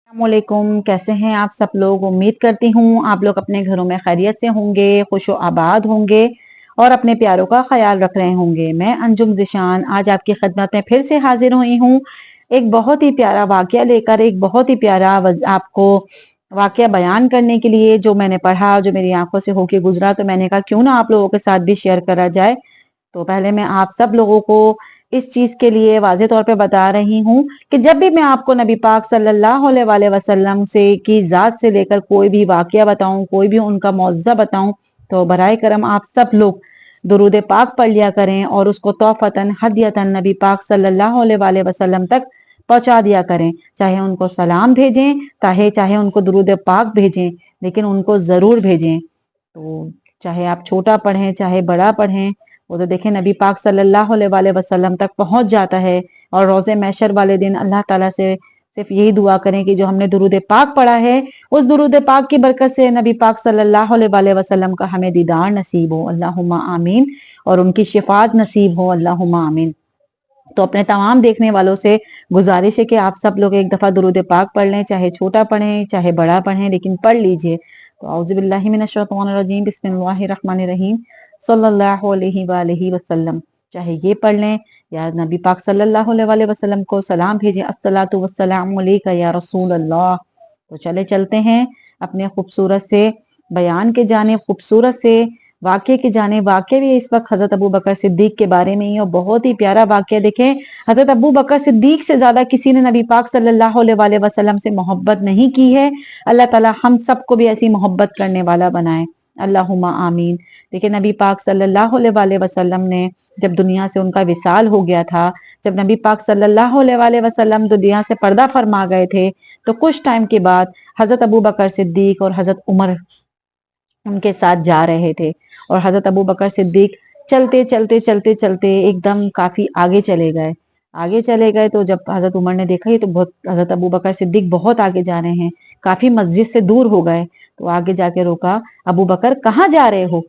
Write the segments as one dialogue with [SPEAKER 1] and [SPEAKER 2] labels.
[SPEAKER 1] अस्सलामुअलैकुम। कैसे हैं आप सब लोग? उम्मीद करती हूँ आप लोग अपने घरों में खैरियत से होंगे, खुशो आबाद होंगे और अपने प्यारों का ख्याल रख रहे होंगे। मैं अंजुम ज़िशान आज आपकी खिदमत में फिर से हाजिर हुई हूँ एक बहुत ही प्यारा वाकया लेकर, एक बहुत ही प्यारा आपको वाकया बयान करने के लिए, जो मैंने पढ़ा, जो मेरी आंखों से होके गुजरा, तो मैंने कहा क्यों ना आप लोगों के साथ भी शेयर करा जाए। तो पहले मैं आप सब लोगों को इस चीज के लिए वाज़े तौर पे बता रही हूँ कि जब भी मैं आपको नबी पाक सल्लल्लाहु अलैहि वसल्लम से की जात से लेकर कोई भी वाकया बताऊं, कोई भी उनका मौजज़ा बताऊं, तो बराए करम आप सब लोग दुरूद पाक पढ़ लिया करें और उसको तोहफतन हदियतन नबी पाक सल्लल्लाहु अलैहि वसल्लम तक पहुंचा दिया करें। चाहे उनको सलाम भेजें, चाहे चाहे उनको दुरूद पाक भेजें, लेकिन उनको जरूर भेजें। तो चाहे आप छोटा पढ़ें चाहे बड़ा पढ़ें, वो तो देखें नबी पाक सल्लल्लाहु अलैहि वसल्लम तक पहुंच जाता है। और रोज़े महशर वाले दिन अल्लाह ताला से सिर्फ यही दुआ करें कि जो हमने दुरूद पाक पढ़ा है, उस दुरूद पाक की बरकत से नबी पाक सल्लल्लाहु अलैहि वसल्लम का हमें दीदार नसीब हो, अल्लाहुम्मा आमीन, और उनकी शिफात नसीब हो, अल्लाहुम्मा आमीन। तो अपने तमाम देखने वालों से गुजारिश है कि आप सब लोग एक दफा दुरूद पाक पढ़ लें, चाहे छोटा पढ़ें चाहे बड़ा पढ़ें, लेकिन पढ़ लीजिए। तो औज़ुबिल्लाहि मिनश्शैतानिर्रजीम, बिस्मिल्लाहिर्रहमानिर्रहीम, सल्लल्लाहु अलैहि वसल्लम। चाहे ये पढ़ लें या नबी पाक सल्लल्लाहु अलैहि वसल्लम को सलाम भेजें, अस्सलातु वस्सलामु अलैका या रसूल अल्लाह। तो चलते हैं अपने खूबसूरत से बयान के जाने, खूबसूरत से वाक्य के जाने। वाक्य भी इस वक्त हजरत अबू बकर सिद्दीक के बारे में ही, और बहुत ही प्यारा वाक्य। देखें, हजरत अबू बकर सिद्दीक से ज्यादा किसी ने नबी पाक सल्लल्लाहु अलैहि वसल्लम से मोहब्बत नहीं की है। अल्लाह ताला हम सबको भी ऐसी मोहब्बत करने वाला बनाए, अल्लाहुम्मा आमीन। देखिए, नबी पाक सल्लल्लाहु अलैहि वसल्लम ने जब दुनिया से उनका विसाल हो गया था, जब नबी पाक सल्लल्लाहु अलैहि वसल्लम दुनिया से पर्दा फरमा गए थे, तो कुछ टाइम के बाद हजरत अबू बकर सिद्दीक और हजरत उमर उनके साथ जा रहे थे। और हजरत अबू बकर सिद्दीक चलते चलते चलते चलते एकदम काफी आगे चले गए। आगे चले गए तो जब हजरत उमर ने देखा ये तो बहुत, हजरत अबू बकर सिद्दीक बहुत आगे जा रहे हैं, काफी मस्जिद से दूर हो गए, तो आगे जाके रोका, अबू बकर कहाँ जा रहे हो,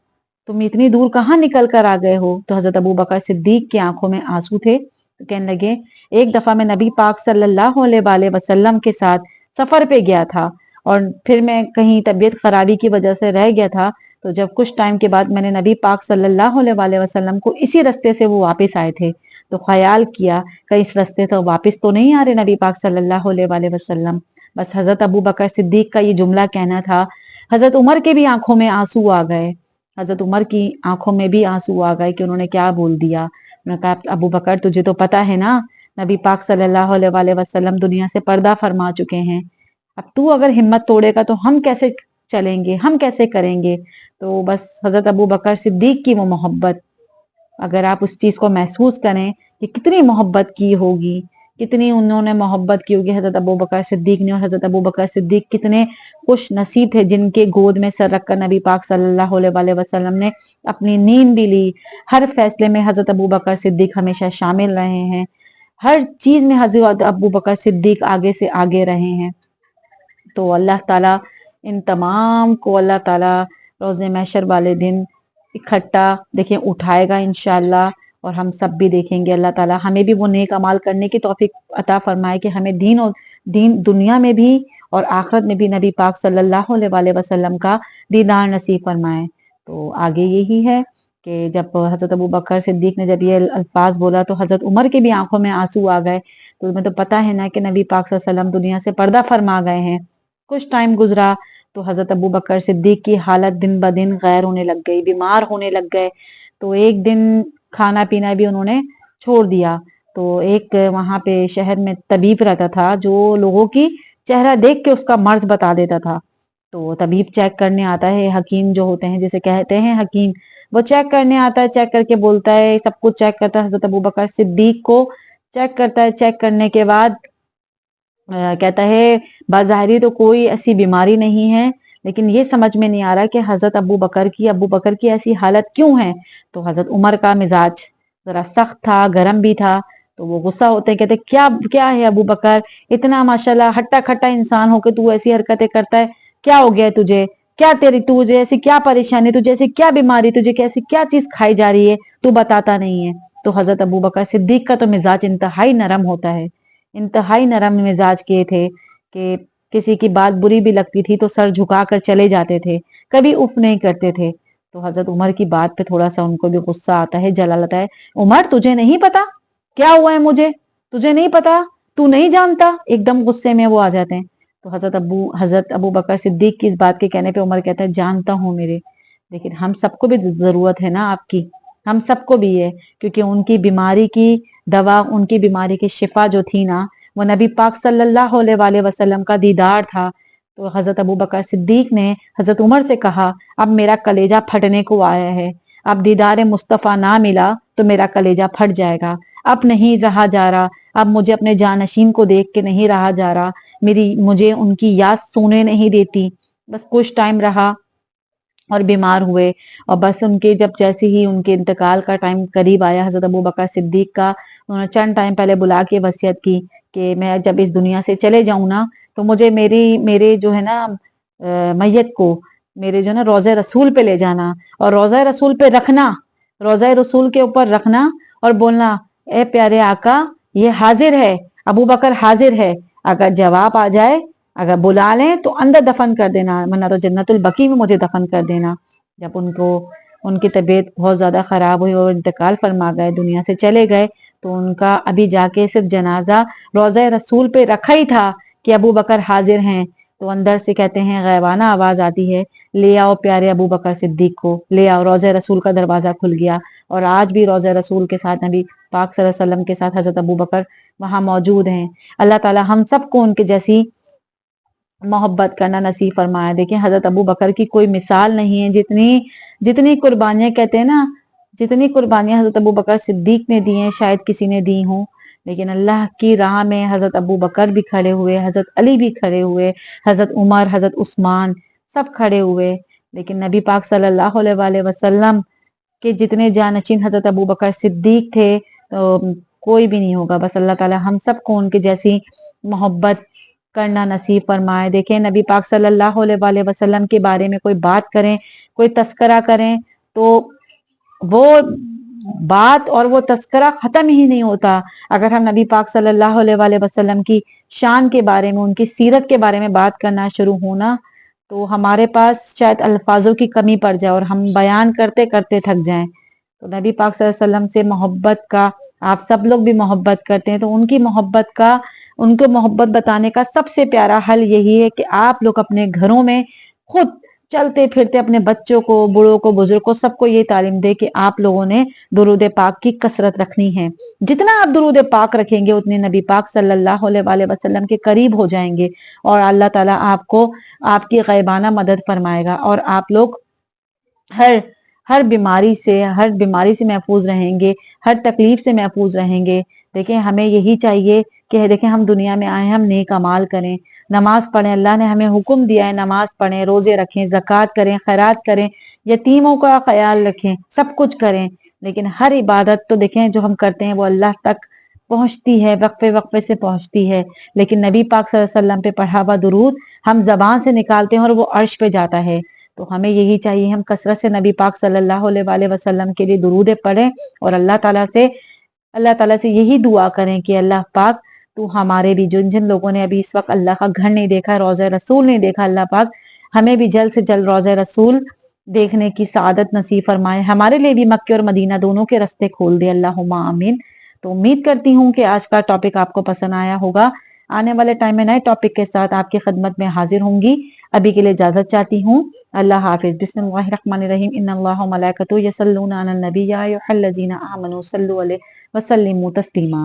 [SPEAKER 1] तुम इतनी दूर कहाँ निकल कर आ गए हो? तो हजरत अबू बकर सिद्दीक की आंखों में आंसू थे, तो कहने लगे, एक दफा मैं नबी पाक सल्लल्लाहु अलैहि वसल्लम के साथ सफर पे गया था और फिर मैं कहीं तबीयत खराबी की वजह से रह गया था। तो जब कुछ टाइम के बाद मैंने नबी पाक सल्लल्लाहु अलैहि वसल्लम को इसी रास्ते से वो वापस आए थे, तो ख्याल किया कहीं इस रास्ते से वापस तो नहीं आ रहे नबी पाक सल्लल्लाहु अलैहि वसल्लम। बस हजरत अबू बकर सिद्दीक का ये जुमला कहना था। हजरत उमर के भी आंखों में आंसू आ गए, हजरत उमर की आंखों में भी आंसू आ गए कि उन्होंने क्या बोल दिया। उन्होंने कहा, अबू बकर तुझे तो पता है ना, नबी पाक सल्लल्लाहु अलैहि वसल्लम दुनिया से पर्दा फरमा चुके हैं, अब तू अगर हिम्मत तोड़ेगा तो हम कैसे चलेंगे, हम कैसे करेंगे? तो बस हजरत अबू बकर सिद्दीक की वो मोहब्बत, अगर आप उस चीज को महसूस करें कि कितनी मोहब्बत की होगी, कितनी उन्होंने मोहब्बत की होगी हजरत अबू बकर सिद्दीक ने। और हजरत अबू बकर सिद्दीक कितने खुश नसीब थे जिनके गोद में सर रखकर नबी पाक सल्लल्लाहु अलैहि वसल्लम ने अपनी नींद भी ली। हर फैसले में हजरत अबू बकर सिद्दीक हमेशा शामिल रहे हैं, हर चीज में हजरत अबू बकर सिद्दीक आगे से आगे रहे हैं। तो अल्लाह ताला इन तमाम को अल्लाह ताला रोज़े महशर वाले दिन इकट्ठा देखें उठाएगा इंशाअल्लाह, और हम सब भी देखेंगे। अल्लाह ताला हमें भी वो नेक अमाल करने की तौफीक अता फरमाए कि हमें दीन दुनिया में भी और आखिरत में भी नबी पाक सल्लल्लाहु अलैहि वसल्लम का दीदार नसीब फरमाए। तो आगे यही है कि जब हजरत अबू बकर सिद्दीक ने जब ये अल्फाज बोला तो हजरत उमर की भी आंखों में आंसू आ गए। तो तुम्हें तो पता है ना कि नबी पाक सल्लल्लाहु अलैहि वसल्लम दुनिया से पर्दा फरमा गए हैं। कुछ टाइम गुजरा तो हजरत अबू बकर सिद्दीक की हालत दिन ब दिन गैर होने लग गई, बीमार होने लग गए। तो एक दिन खाना पीना भी उन्होंने छोड़ दिया। तो एक वहां पे शहर में तबीब रहता था जो लोगों की चेहरा देख के उसका मर्ज बता देता था। तो तबीब चेक करने आता है, हकीम जो होते हैं जिसे कहते हैं हकीम, वो चेक करने आता है, चेक करके बोलता है, सब कुछ चेक करता है, हजरत अबू बकर सिद्दीक को चेक करता है। चेक करने के बाद कहता है बाज़ाहिरी तो कोई ऐसी बीमारी नहीं है, लेकिन ये समझ में नहीं आ रहा कि हजरत अबू बकर की ऐसी हालत क्यों है। तो हजरत उमर का मिजाज जरा सख्त था, गर्म भी था, तो वो गुस्सा होते हैं, कहते क्या क्या है अबू बकर, इतना माशाल्लाह हट्टा खट्टा इंसान होके तू ऐसी हरकतें करता है, क्या हो गया है तुझे, क्या तेरी तुझे ऐसी क्या परेशानी, तुझे ऐसी क्या बीमारी, तुझे कैसी क्या चीज खाई जा रही है, तू बताता नहीं है। तो हजरत अबू बकर सिद्दीक का तो मिजाज इंतहाई नरम होता है, इंतहाई नरम मिजाज के थे कि किसी की बात बुरी भी लगती थी तो सर झुका कर चले जाते थे, कभी उफ नहीं करते थे। तो हजरत उमर की बात पे थोड़ा सा उनको भी गुस्सा आता है, जलाल आता है। उमर तुझे नहीं पता क्या हुआ है मुझे, तुझे नहीं पता, तू नहीं जानता, एकदम गुस्से में वो आ जाते हैं। तो हजरत अबू बकर सिद्दीक की इस बात के कहने पे उमर कहता है जानता हूँ मेरे, लेकिन हम सबको भी जरूरत है ना आपकी, हम सबको भी है, क्योंकि उनकी बीमारी की दवा, उनकी बीमारी की शिफा जो थी ना, वो नबी पाक सल्लल्लाहु अलैहि वसल्लम का दीदार था। तो हजरत अबू बकर सिद्दीक ने हजरत उमर से कहा अब मेरा कलेजा फटने को आया है, अब दीदार मुस्तफा ना मिला तो मेरा कलेजा फट जाएगा, अब नहीं रहा जा रहा, अब मुझे अपने जानशीन को देख के नहीं रहा जा रहा, मुझे उनकी याद सोने नहीं देती। बस कुछ टाइम रहा और बीमार हुए, और बस उनके जब जैसे ही उनके इंतकाल का टाइम करीब आया हजरत अबू बकर सिद्दीक का, उन्होंने चंद टाइम पहले बुला के वसीयत की कि मैं जब इस दुनिया से चले जाऊं ना, तो मुझे मेरे जो है ना मैयत को मेरे जो है ना रोज़े रसूल पे ले जाना, और रोज़े रसूल पे रखना, रोज़े रसूल के ऊपर रखना, और बोलना ए प्यारे आका ये हाजिर है, अबू बकर हाजिर है, अगर जवाब आ जाए, अगर बुला लें तो अंदर दफन कर देना, वरना तो जन्नतुल बकी में मुझे दफन कर देना। जब उनकी तबीयत बहुत ज्यादा खराब हुई और इंतकाल फरमा गए, दुनिया से चले गए, तो उनका अभी जाके सिर्फ जनाजा रोज़ा रसूल पे रखा ही था कि अबू बकर हाजिर हैं, तो अंदर से कहते हैं गैबाना आवाज आती है ले आओ प्यारे अबू बकर सिद्दीक को, ले आओ। रोज़ा रसूल का दरवाजा खुल गया, और आज भी रोज़ा रसूल के साथ नबी पाक सल्लल्लाहु अलैहि वसल्लम के साथ हजरत अबू बकर वहां मौजूद हैं। अल्लाह ताला हम सबको उनके जैसी मोहब्बत करना नसीब फरमाया। देखिए हजरत अबू बकर की कोई मिसाल नहीं है, जितनी जितनी कुर्बानियां कहते हैं ना, जितनी कुर्बानियां हजरत अबू बकर सिद्दीक ने दी हैं शायद किसी ने दी हों, लेकिन अल्लाह की राह में हजरत अबू बकर भी खड़े हुए, हजरत अली भी खड़े हुए, हजरत उमर, हजरत उस्मान सब खड़े हुए। लेकिन नबी पाक सल्लल्लाहु अलैहि वसल्लम के जितने जानशीन हजरत अबू बकर सिद्दीक थे, तो कोई भी नहीं होगा। बस अल्लाह ताला हम सबको उनके जैसी मोहब्बत करना नसीब फरमाए। देखें नबी पाक सल्लल्लाहु अलैहि वसल्लम के बारे में कोई बात करें, कोई तस्करा करें, तो वो बात और वो तस्करा खत्म ही नहीं होता। अगर हम नबी पाक सल्लल्लाहु अलैहि वसल्लम की शान के बारे में, उनकी सीरत के बारे में बात करना शुरू होना, तो हमारे पास शायद अल्फाजों की कमी पड़ जाए और हम बयान करते करते थक जाएं। तो नबी पाक सल्लल्लाहु अलैहि वसल्लम से मोहब्बत का, आप सब लोग भी मोहब्बत करते हैं, तो उनकी मोहब्बत का, उनको मोहब्बत बताने का सबसे प्यारा हल यही है कि आप लोग अपने घरों में खुद चलते फिरते अपने बच्चों को, बूढ़ों को, बुजुर्ग को, सबको ये तालीम दे कि आप लोगों ने दुरूद पाक की कसरत रखनी है। जितना आप दुरूद पाक रखेंगे उतने नबी पाक सल्लल्लाहु अलैहि वसल्लम के करीब हो जाएंगे, और अल्लाह ताला आपको आपकी गैबाना मदद फरमाएगा, और आप लोग हर हर बीमारी से महफूज रहेंगे, हर तकलीफ से महफूज रहेंगे। देखें हमें यही चाहिए कि देखें हम दुनिया में आए, हम नेक अमाल करें, नमाज पढ़ें, अल्लाह ने हमें हुक्म दिया है नमाज पढ़ें, रोजे रखें, ज़कात करें, खैरात करें, यतीमों का ख्याल रखें, सब कुछ करें। लेकिन हर इबादत तो देखें जो हम करते हैं वो अल्लाह तक पहुंचती है, वक्फे वक्फे से पहुंचती है, लेकिन नबी पाक सल्लल्लाहु अलैहि वसल्लम पे पढ़ा हुआ दुरूद हम जबान से निकालते हैं और वो अर्श पे जाता है। तो हमें यही चाहिए हम कसरत से नबी पाक सल्लल्लाहु अलैहि वसल्लम के लिए दुरूद पढ़ें, और अल्लाह ताला से यही दुआ करें कि अल्लाह पाक तू हमारे भी, जिन जिन लोगों ने अभी इस वक्त अल्लाह का घर नहीं देखा, रोज़ा रसूल नहीं देखा, अल्लाह पाक हमें भी जल्द से जल्द रोज़ा रसूल देखने की सादत नसीब फरमाए, हमारे लिए भी मक्के और मदीना दोनों के रास्ते खोल दे, अल्लाहुम्मा आमीन। तो उम्मीद करती हूँ कि आज का टॉपिक आपको पसंद आया होगा। आने वाले टाइम में नए टॉपिक के साथ आपकी खिदमत में हाजिर होंगी। अभी के लिए इजाजत चाहती हूँ। अल्लाह हाफिज। बिस्मिल्लाहिर्रहमानिर्रहीम। इन्नल्लाह व मलाइकतुहु यसल्लूना अलन नबी या अय्युहल्लज़ीना आमनू सल्लु अलैहि व सल्लिमू तस्लीमा।